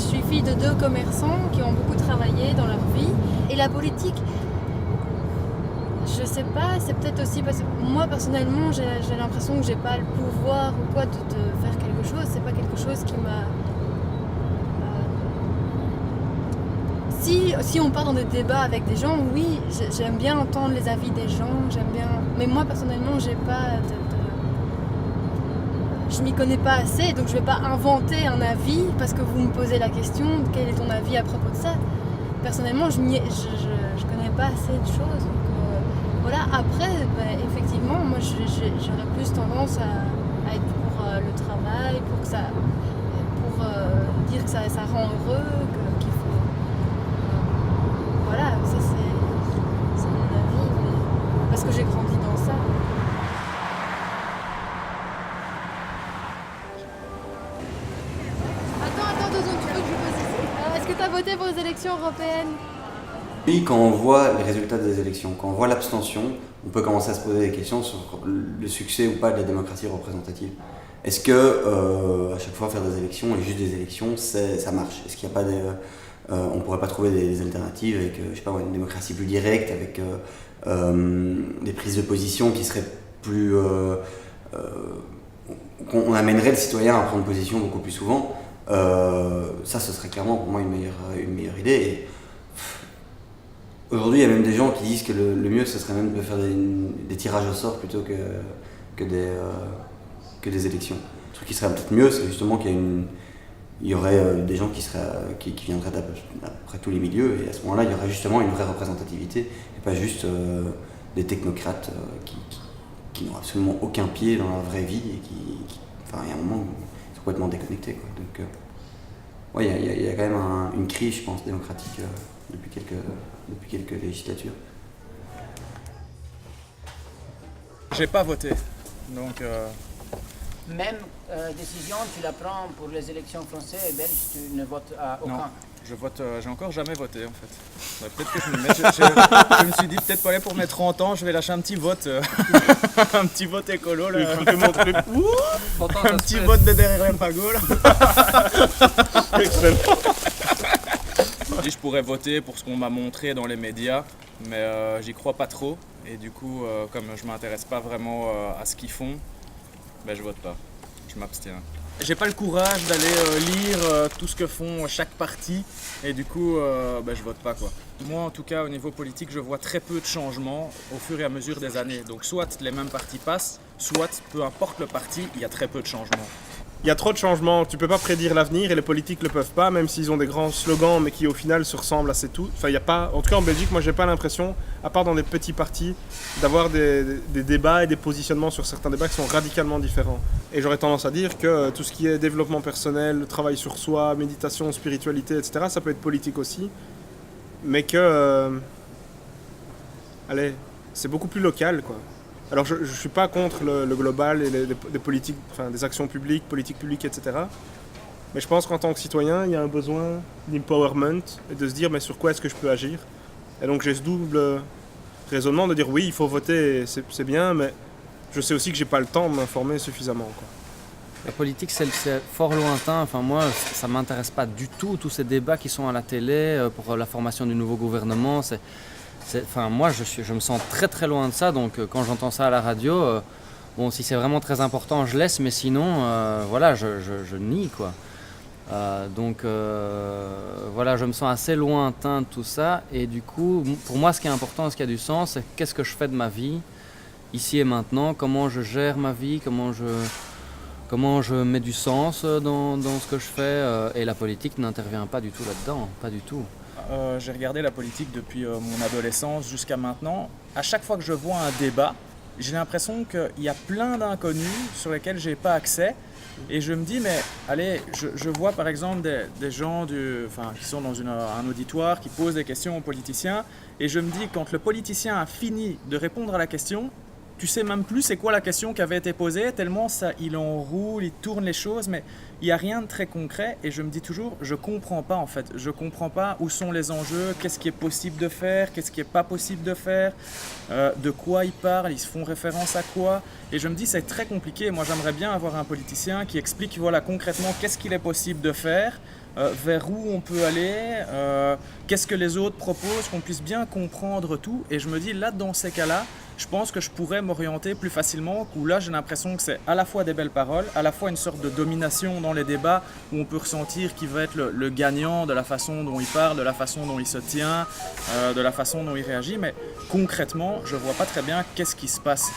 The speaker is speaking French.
suis fille de 2 commerçants qui ont beaucoup travaillé dans leur vie. Et la politique, je sais pas, c'est peut-être aussi parce que moi personnellement j'ai l'impression que j'ai pas le pouvoir ou quoi de faire quelque chose. C'est pas quelque chose qui m'a... Si on part dans des débats avec des gens, oui, j'aime bien entendre les avis des gens, j'aime bien... Mais moi personnellement j'ai pas je m'y connais pas assez, donc je vais pas inventer un avis parce que vous me posez la question, quel est ton avis à propos de ça. Personnellement, je connais pas assez de choses. Donc, voilà. Après, effectivement, moi j'aurais plus tendance à être pour le travail, pour dire que ça rend heureux, qu'il faut. Voilà, ça c'est mon avis, mais parce que j'ai grandi dans ça. Attends 2 secondes, tu veux que je pose ici. Est-ce que tu as voté pour les élections européennes? Oui, quand on voit les résultats des élections, quand on voit l'abstention, on peut commencer à se poser des questions sur le succès ou pas de la démocratie représentative. Est-ce que à chaque fois faire des élections et juste des élections, ça marche? Est-ce qu'il n'y a pas on pourrait pas trouver des alternatives avec, je sais pas, une démocratie plus directe, avec des prises de position qui seraient plus, on amènerait le citoyen à prendre position beaucoup plus souvent. Ça, ce serait clairement pour moi une meilleure idée. Et, aujourd'hui, il y a même des gens qui disent que le mieux, ce serait même de faire des tirages au sort plutôt que des élections. Le truc qui serait peut-être mieux, c'est justement qu'il y aurait des gens qui viendraient d'à peu près tous les milieux, et à ce moment-là, il y aurait justement une vraie représentativité, et pas juste des technocrates qui n'ont absolument aucun pied dans la vraie vie, et enfin, il y a un moment où ils sont complètement déconnectés, quoi. Donc, ouais, il y a quand même une crise, je pense, démocratique depuis quelques législatures. J'ai pas voté, donc Même décision, tu la prends pour les élections françaises et belges, tu ne votes à aucun. non, je vote, j'ai encore jamais voté en fait. Peut-être que je me mets, je me suis dit peut-être pas aller pour mes 30 ans, je vais lâcher un petit vote, un petit vote écolo là. Un petit vote de derrière les fagots là. Je pourrais voter pour ce qu'on m'a montré dans les médias, mais j'y crois pas trop. Et du coup, comme je m'intéresse pas vraiment à ce qu'ils font, ben je vote pas, je m'abstiens. J'ai pas le courage d'aller lire tout ce que font chaque parti, et du coup, ben je vote pas quoi. Moi en tout cas, au niveau politique, je vois très peu de changements au fur et à mesure des années. Donc soit les mêmes partis passent, soit peu importe le parti, il y a très peu de changements. Il y a trop de changements, tu peux pas prédire l'avenir et les politiques le peuvent pas, même s'ils ont des grands slogans mais qui au final se ressemblent assez tout. Enfin, il y a pas, en tout cas en Belgique, moi j'ai pas l'impression, à part dans des petits partis, d'avoir des débats et des positionnements sur certains débats qui sont radicalement différents. Et j'aurais tendance à dire que tout ce qui est développement personnel, le travail sur soi, méditation, spiritualité, etc., ça peut être politique aussi, mais que... allez, c'est beaucoup plus local quoi. Alors je ne suis pas contre le global et des politiques, enfin des actions publiques, politiques publiques, etc. Mais je pense qu'en tant que citoyen, il y a un besoin d'empowerment et de se dire mais sur quoi est-ce que je peux agir. Et donc j'ai ce double raisonnement de dire oui, il faut voter, c'est bien, mais je sais aussi que j'ai pas le temps de m'informer suffisamment, quoi. La politique, c'est fort lointain. Enfin, moi, ça ne m'intéresse pas du tout, tous ces débats qui sont à la télé pour la formation du nouveau gouvernement. Enfin, moi, je me sens très très loin de ça, donc quand j'entends ça à la radio, bon, si c'est vraiment très important, je laisse, mais sinon, voilà, je nie, quoi. Donc, voilà, je me sens assez lointain de tout ça, et du coup, pour moi, ce qui est important, ce qui a du sens, c'est qu'est-ce que je fais de ma vie, ici et maintenant, comment je gère ma vie, comment je mets du sens dans ce que je fais, et la politique n'intervient pas du tout là-dedans, pas du tout. J'ai regardé la politique depuis mon adolescence jusqu'à maintenant. À chaque fois que je vois un débat, j'ai l'impression qu'il y a plein d'inconnus sur lesquels je n'ai pas accès. Et je me dis, mais allez, je vois par exemple des gens qui sont dans un auditoire, qui posent des questions aux politiciens. Et je me dis, quand le politicien a fini de répondre à la question, tu sais même plus c'est quoi la question qui avait été posée, tellement ça, il enroule, il tourne les choses, mais il n'y a rien de très concret. Et je me dis toujours, je comprends pas en fait. Je comprends pas où sont les enjeux, qu'est-ce qui est possible de faire, qu'est-ce qui est pas possible de faire, de quoi ils parlent, ils se font référence à quoi. Et je me dis, c'est très compliqué. Moi, j'aimerais bien avoir un politicien qui explique, voilà, concrètement, qu'est-ce qu'il est possible de faire, vers où on peut aller, qu'est-ce que les autres proposent, qu'on puisse bien comprendre tout. Et je me dis, là, dans ces cas-là, je pense que je pourrais m'orienter plus facilement, où là, j'ai l'impression que c'est à la fois des belles paroles, à la fois une sorte de domination dans les débats, où on peut ressentir qui va être le gagnant de la façon dont il parle, de la façon dont il se tient, de la façon dont il réagit. Mais concrètement, je ne vois pas très bien qu'est-ce qui se passe.